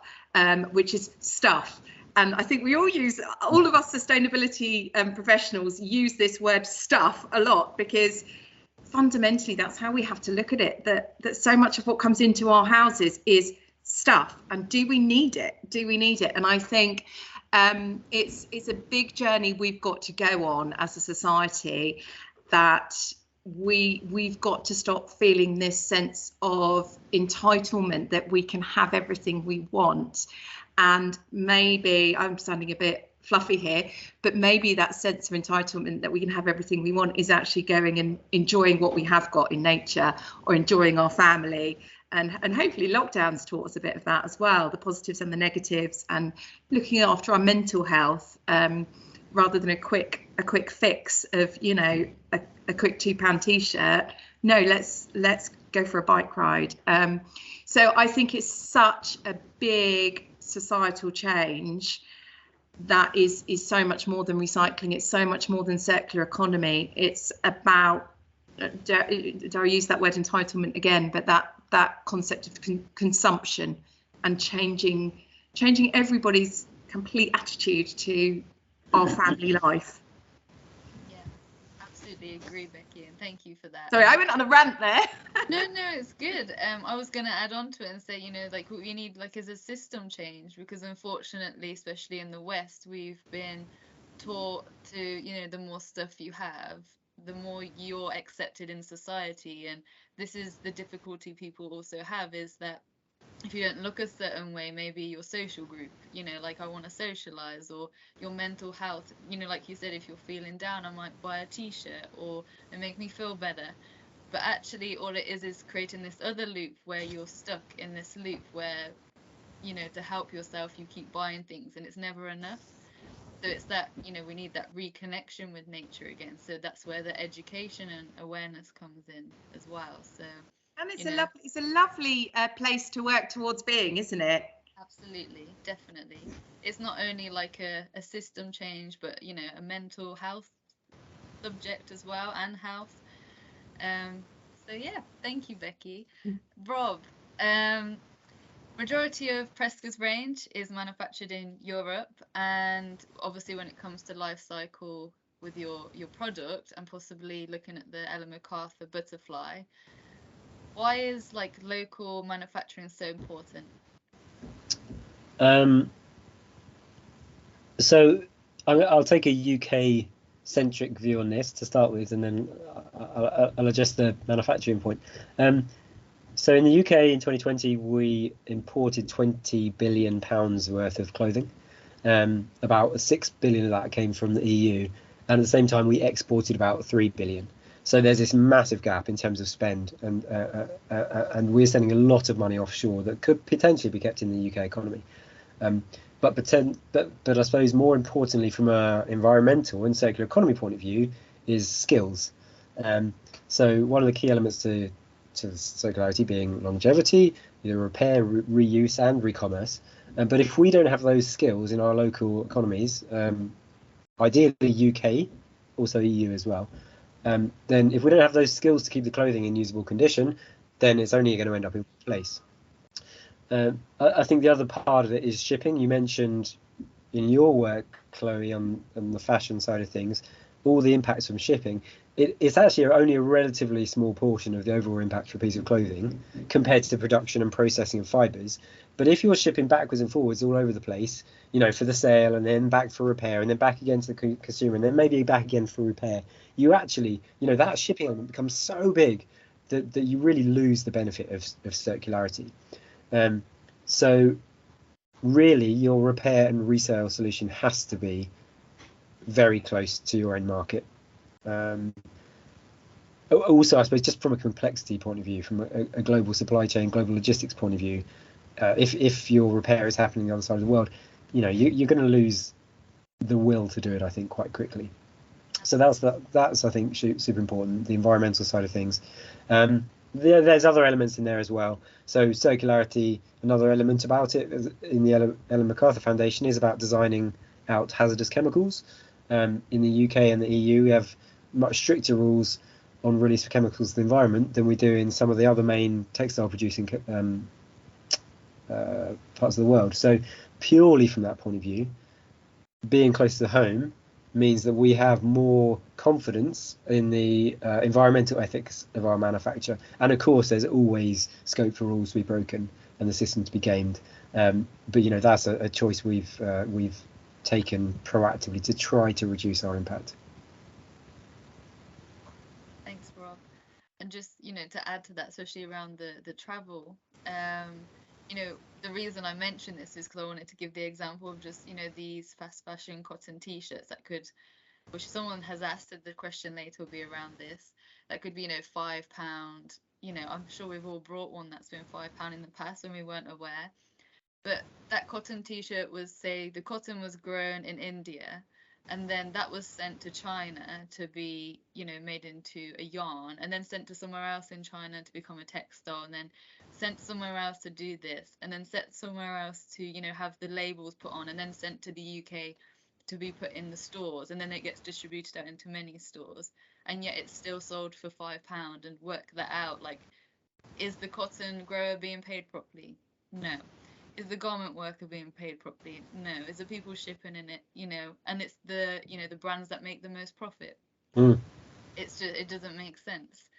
S3: which is stuff. And I think we all of us sustainability professionals use this word stuff a lot, because fundamentally that's how we have to look at it, that so much of what comes into our houses is stuff. And do we need it? And I think it's a big journey we've got to go on as a society, that we've got to stop feeling this sense of entitlement that we can have everything we want. And maybe I'm sounding a bit fluffy here, but maybe that sense of entitlement that we can have everything we want is actually going and enjoying what we have got in nature, or enjoying our family. And hopefully lockdown's taught us a bit of that as well, the positives and the negatives, and looking after our mental health, rather than a quick fix of, a quick £2 t-shirt. No, let's go for a bike ride. So I think it's such a big societal change that is so much more than recycling. It's so much more than circular economy. It's about, dare I use that word entitlement again, but that concept of consumption, and changing everybody's complete attitude to our family life.
S1: Yeah, absolutely agree, Becky, and thank you for that.
S3: Sorry, I went on a rant there.
S1: No, it's good. I was going to add on to it and say, like what we need is a system change, because unfortunately, especially in the West, we've been taught to, the more stuff you have, the more you're accepted in society. And this is the difficulty people also have, is that if you don't look a certain way, maybe your social group, like I want to socialize, or your mental health, like you said, if you're feeling down, I might buy a t-shirt or it make me feel better. But actually all it is creating this other loop where you're stuck in this loop where, to help yourself, you keep buying things and it's never enough. So it's that, we need that reconnection with nature again. So that's where the education and awareness comes in as well. So,
S3: and it's a lovely place to work towards being, isn't it?
S1: Absolutely, definitely. It's not only like a system change, but you know, a mental health subject as well, and health. Um, so yeah, thank you, Becky. Rob, um, majority of Presca's range is manufactured in Europe, and obviously when it comes to life cycle with your product and possibly looking at the Ellen MacArthur butterfly, why is like local manufacturing so important?
S4: So I'll take a UK centric view on this to start with, and then I'll adjust the manufacturing point. So in the UK in 2020, we imported £20 billion worth of clothing. About 6 billion of that came from the EU, and at the same time, we exported about 3 billion. So there's this massive gap in terms of spend, and we're sending a lot of money offshore that could potentially be kept in the UK economy. But I suppose more importantly, from an environmental and circular economy point of view, is skills. So one of the key elements to circularity being longevity, repair, reuse, and re-commerce. But if we don't have those skills in our local economies, ideally UK, also EU as well, then if we don't have those skills to keep the clothing in usable condition, then it's only going to end up in place. I think the other part of it is shipping. You mentioned in your work, Chloe, on the fashion side of things, all the impacts from shipping. It's actually only a relatively small portion of the overall impact for a piece of clothing compared to the production and processing of fibres. But if you're shipping backwards and forwards all over the place, for the sale and then back for repair and then back again to the consumer and then maybe back again for repair, you actually, that shipping element becomes so big that you really lose the benefit of circularity. So really your repair and resale solution has to be very close to your end market. Also, I suppose just from a complexity point of view, from a global supply chain, global logistics point of view, if your repair is happening on the other side of the world, you're going to lose the will to do it, I think, quite quickly. So that's I think super important, the environmental side of things. There's other elements in there as well. So circularity, another element about it in the Ellen MacArthur Foundation is about designing out hazardous chemicals. In the UK and the EU, we have much stricter rules on release of chemicals to the environment than we do in some of the other main textile producing parts of the world. So purely from that point of view, being close to home means that we have more confidence in the environmental ethics of our manufacture. And of course, there's always scope for rules to be broken and the system to be gamed. But that's a choice we've taken proactively to try to reduce our impact.
S1: Thanks, Rob. And just to add to that, especially around the travel, the reason I mentioned this is because I wanted to give the example of just these fast fashion cotton t-shirts that could, which someone has asked the question later, will be around this, that could be £5. I'm sure we've all brought one that's been £5 in the past when we weren't aware. But that cotton t-shirt was, say, the cotton was grown in India, and then that was sent to China to be, made into a yarn, and then sent to somewhere else in China to become a textile, and then sent somewhere else to do this, and then sent somewhere else to, have the labels put on, and then sent to the UK to be put in the stores, and then it gets distributed out into many stores, and yet it's still sold for £5. And work that out, like, is the cotton grower being paid properly? No. Is the garment worker being paid properly? No. Is the people shipping in it? And it's the the brands that make the most profit. It's just, it doesn't make sense.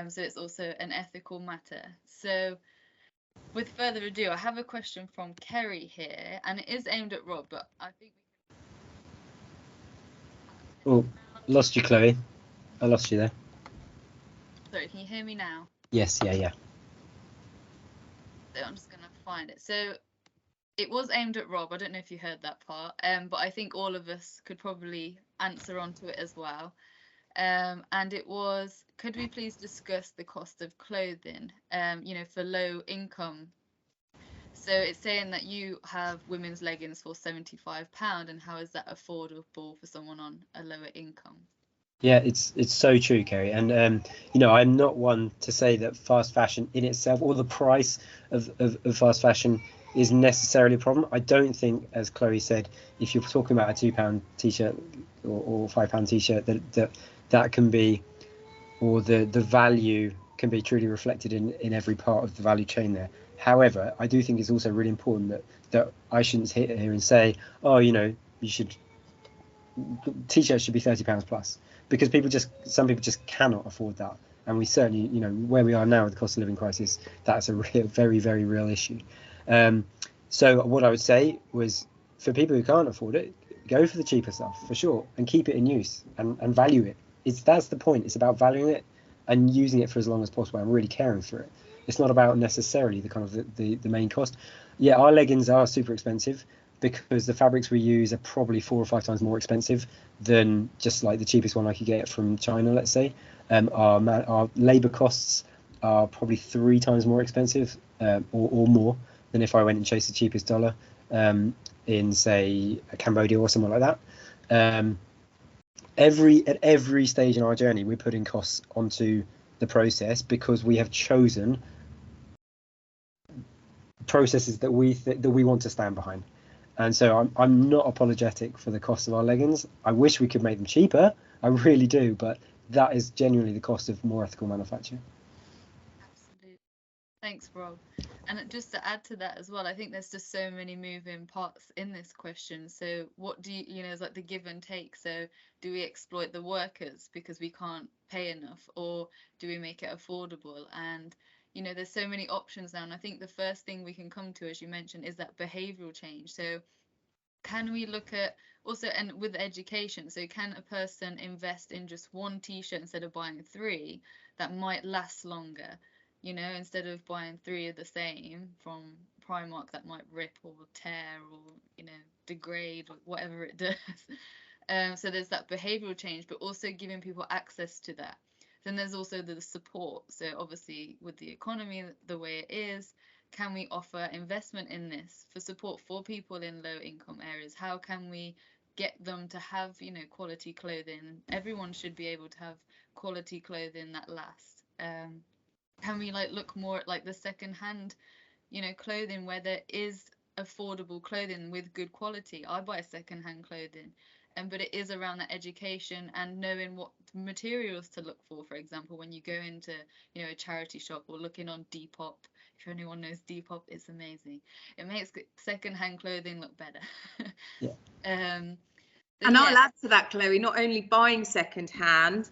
S1: So it's also an ethical matter. So with further ado, I have a question from Kerry here, and it is aimed at Rob, but I think
S4: Oh, lost you, Chloe. I lost you there.
S1: Sorry, can you hear me now?
S4: Yes, yeah.
S1: So I'm just gonna find it. So it was aimed at Rob. I don't know if you heard that part, but I think all of us could probably answer onto it as well. And it was, could we please discuss the cost of clothing, for low income? So it's saying that you have women's leggings for £75, and how is that affordable for someone on a lower income?
S4: Yeah, it's so true, Kerry. And you know, I'm not one to say that fast fashion in itself or the price of fast fashion is necessarily a problem. I don't think, as Chloe said, if you're talking about a £2 t-shirt or £5 t-shirt, that can be, or the value can be truly reflected in every part of the value chain there. However, I do think it's also really important that I shouldn't sit here and say, oh, you know, t-shirts should be £30 plus, because some people just cannot afford that. And we certainly, you know, where we are now with the cost of living crisis, that's a very, very real issue. So what I would say was, for people who can't afford it, go for the cheaper stuff for sure, and keep it in use and value it. That's the point. It's about valuing it and using it for as long as possible and really caring for it. It's not about necessarily the kind of the main cost. Yeah, our leggings are super expensive because the fabrics we use are probably 4 or 5 times more expensive than just like the cheapest one I could get from China, let's say. Our labour costs are probably 3 times more expensive or more than if I went and chased the cheapest dollar in, say, Cambodia or somewhere like that. At every stage in our journey, we're putting costs onto the process because we have chosen processes that we want to stand behind. And so I'm not apologetic for the cost of our leggings. I wish we could make them cheaper. I really do, but that is genuinely the cost of more ethical manufacture.
S1: Absolutely. Thanks, Rob. And just to add to that as well, I think there's just so many moving parts in this question. So what do you know, it's like the give and take. So do we exploit the workers because we can't pay enough, or do we make it affordable? And you know, there's so many options now. And I think the first thing we can come to, as you mentioned, is that behavioral change. So can we look at also, and with education, so can a person invest in just one t-shirt instead of buying 3 that might last longer? You know, instead of buying 3 of the same from Primark that might rip or tear or, you know, degrade or whatever it does. So there's that behavioral change, but also giving people access to that. Then there's also the support. So obviously with the economy the way it is, can we offer investment in this for support for people in low income areas? How can we get them to have, you know, quality clothing? Everyone should be able to have quality clothing that lasts. Can we like look more at like the second-hand, you know, clothing where there is affordable clothing with good quality? I buy second-hand clothing, but it is around that education and knowing what materials to look for example, when you go into, you know, a charity shop or looking on Depop. If anyone knows Depop, it's amazing. It makes second-hand clothing look better.
S4: Yeah.
S3: And I'll add to that, Chloe, not only buying second-hand,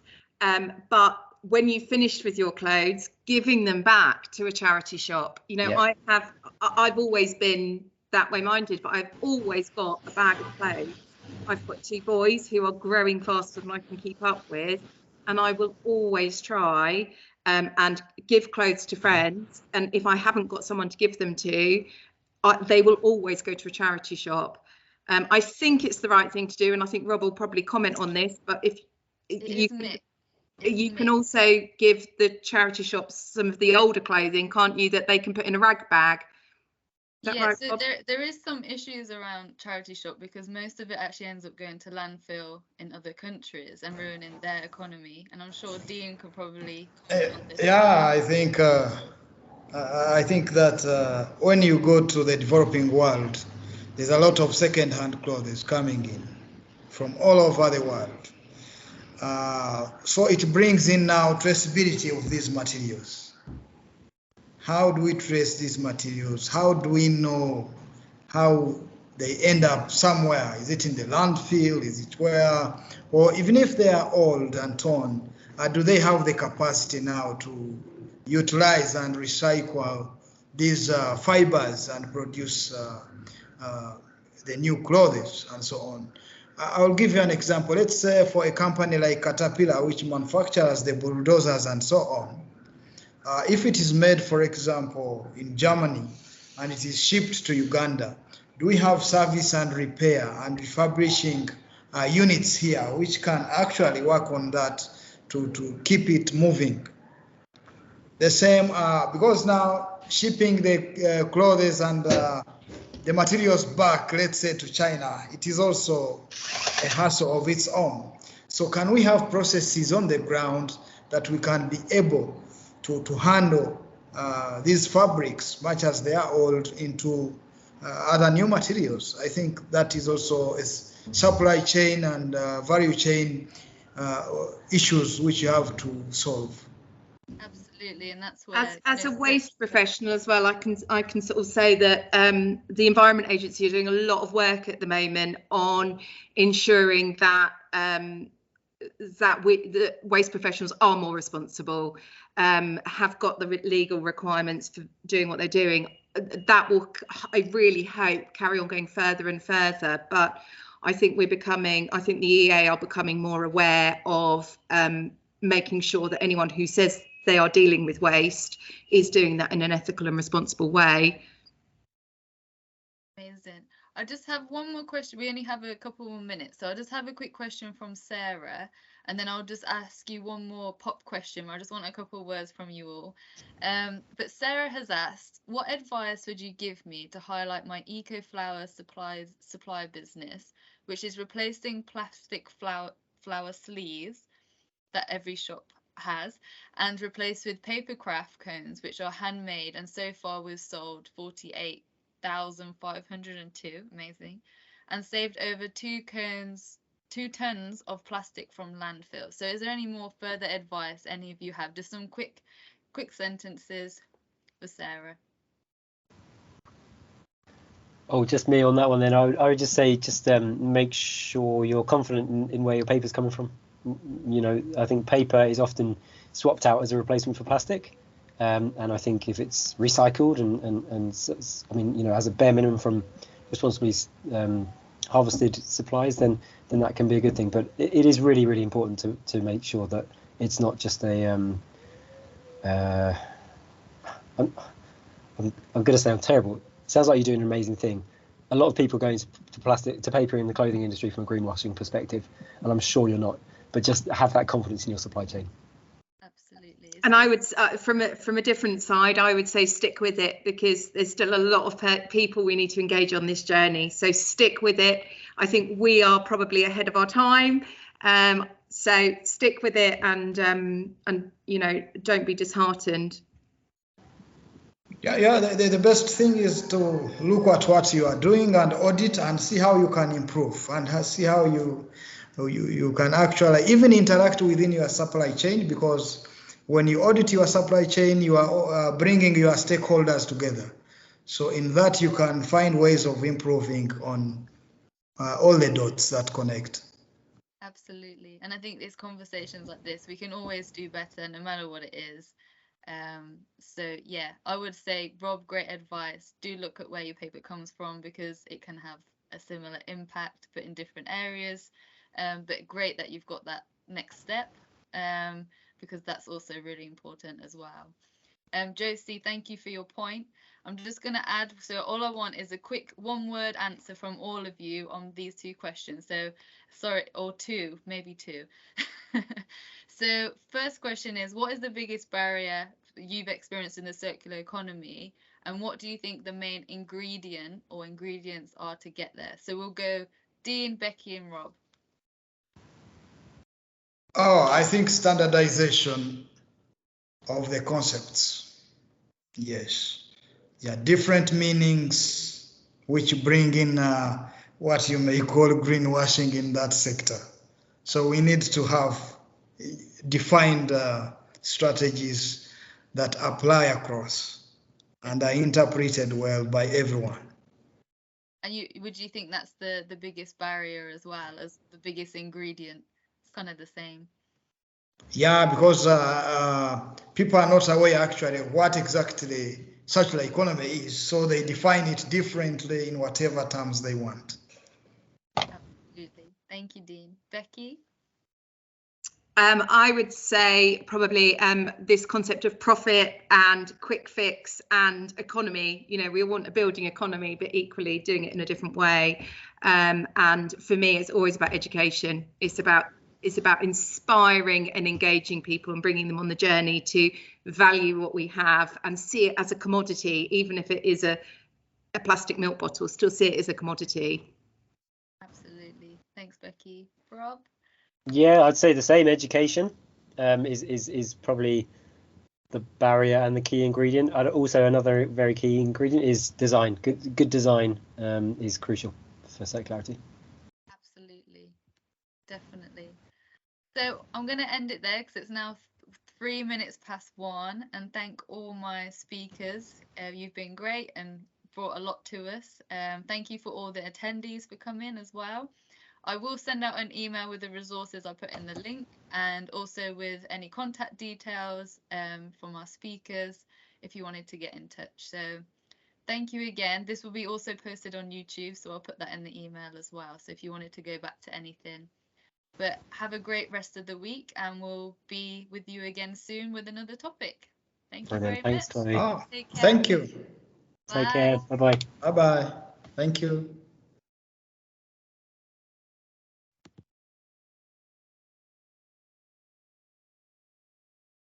S3: but when you've finished with your clothes, giving them back to a charity shop. You know, yeah. I've always been that way minded, but I've always got a bag of clothes. I've got 2 boys who are growing faster than I can keep up with, and I will always try and give clothes to friends. And if I haven't got someone to give them to, they will always go to a charity shop. I think it's the right thing to do, and I think Rob will probably comment on this, but if you can also give the charity shops some of the older clothing, can't you, that they can put in a rag bag?
S1: Yeah, right, so there is some issues around charity shop because most of it actually ends up going to landfill in other countries and ruining their economy. And I'm sure Dean could probably comment on this.
S2: Yeah, I think that when you go to the developing world, there's a lot of second-hand clothes coming in from all over the world. So it brings in now traceability of these materials. How do we trace these materials? How do we know how they end up somewhere? Is it in the landfill? Is it where? Or even if they are old and torn, do they have the capacity now to utilize and recycle these fibers and produce the new clothes and so on? I'll give you an example. Let's say for a company like Caterpillar, which manufactures the bulldozers and so on, if it is made, for example, in Germany and it is shipped to Uganda, do we have service and repair and refurbishing units here which can actually work on that to keep it moving? The same, because now shipping the clothes and the materials back, let's say to China, it is also a hassle of its own. So can we have processes on the ground that we can be able to handle these fabrics, much as they are old, into other new materials? I think that is also a supply chain and value chain issues which you have to solve.
S1: Absolutely, and that's where
S3: as a waste professional as well, I can sort of say that the Environment Agency are doing a lot of work at the moment on ensuring that the waste professionals are more responsible, have got the legal requirements for doing what they're doing. That will, I really hope, carry on going further and further. But I think the EA are becoming more aware of making sure that anyone who says they are dealing with waste is doing that in an ethical and responsible way.
S1: Amazing. I just have one more question. We only have a couple more minutes, so I just have a quick question from Sarah, and then I'll just ask you one more pop question. I just want a couple of words from you all. But Sarah has asked, what advice would you give me to highlight my eco-flower supply business, which is replacing plastic flower sleeves that every shop has, and replaced with paper craft cones, which are handmade, and so far we've sold 48,502, amazing, and saved over 2 tons of plastic from landfill. So is there any more further advice any of you have? Just some quick sentences for Sarah.
S4: Oh, just me on that one then. I would just say, make sure you're confident in where your paper's coming from. You know, I think paper is often swapped out as a replacement for plastic, and I think if it's recycled and I mean, you know, as a bare minimum from responsibly harvested supplies, then that can be a good thing. But it is really, really important to make sure that it's not just a I'm going to say I'm terrible. It sounds like you're doing an amazing thing. A lot of people go into paper in the clothing industry from a greenwashing perspective, and I'm sure you're not. But just have that confidence in your supply chain.
S1: Absolutely.
S3: And I would, from a different side, I would say stick with it, because there's still a lot of people we need to engage on this journey. So stick with it. I think we are probably ahead of our time. So stick with it, and you know, don't be disheartened.
S2: Yeah. The best thing is to look at what you are doing and audit and see how you can improve, and see how you can actually even interact within your supply chain, because when you audit your supply chain, you are bringing your stakeholders together. So in that, you can find ways of improving on all the dots that connect.
S1: Absolutely. And I think these conversations like this, we can always do better no matter what it is. So yeah, I would say, Rob, great advice. Do look at where your paper comes from, because it can have a similar impact but in different areas. But great that you've got that next step, because that's also really important as well. Josie, thank you for your point. I'm just going to add, so all I want is a quick one-word answer from all of you on these 2 questions. So sorry, or 2, maybe 2. So first question is, what is the biggest barrier you've experienced in the circular economy, and what do you think the main ingredient or ingredients are to get there? So we'll go Dean, Becky and Rob.
S2: Oh, I think standardization of the concepts. Yes. Yeah, different meanings which bring in what you may call greenwashing in that sector. So we need to have defined strategies that apply across and are interpreted well by everyone.
S1: And would you think that's the biggest barrier as well as the biggest ingredient? It's kind of the same.
S2: Yeah, because people are not aware actually what exactly circular economy is, so they define it differently in whatever terms they want.
S1: Absolutely. Thank you, Dean. Becky?
S3: I would say probably this concept of profit and quick fix and economy. You know, we want a building economy, but equally doing it in a different way. And for me, it's always about education. It's about inspiring and engaging people and bringing them on the journey to value what we have and see it as a commodity, even if it is a plastic milk bottle, still see it as a commodity.
S1: Absolutely. Thanks, Becky. Rob?
S4: Yeah, I'd say the same. Education is probably the barrier and the key ingredient. Also, another very key ingredient is design. Good design is crucial for circularity.
S1: Absolutely, definitely. So I'm going to end it there because it's now 3 minutes past 1, and thank all my speakers. You've been great and brought a lot to us. Thank you for all the attendees for coming as well. I will send out an email with the resources I put in the link, and also with any contact details from our speakers if you wanted to get in touch. So thank you again. This will be also posted on YouTube, so I'll put that in the email as well. So if you wanted to go back to anything. But have a great rest of the week, and we'll be with you again soon with another topic. Thank you very
S4: Thanks,
S1: much.
S4: Chloe.
S2: Oh,
S1: Take care.
S2: thank you.
S4: Take care. Bye-bye.
S2: Bye-bye. Thank you.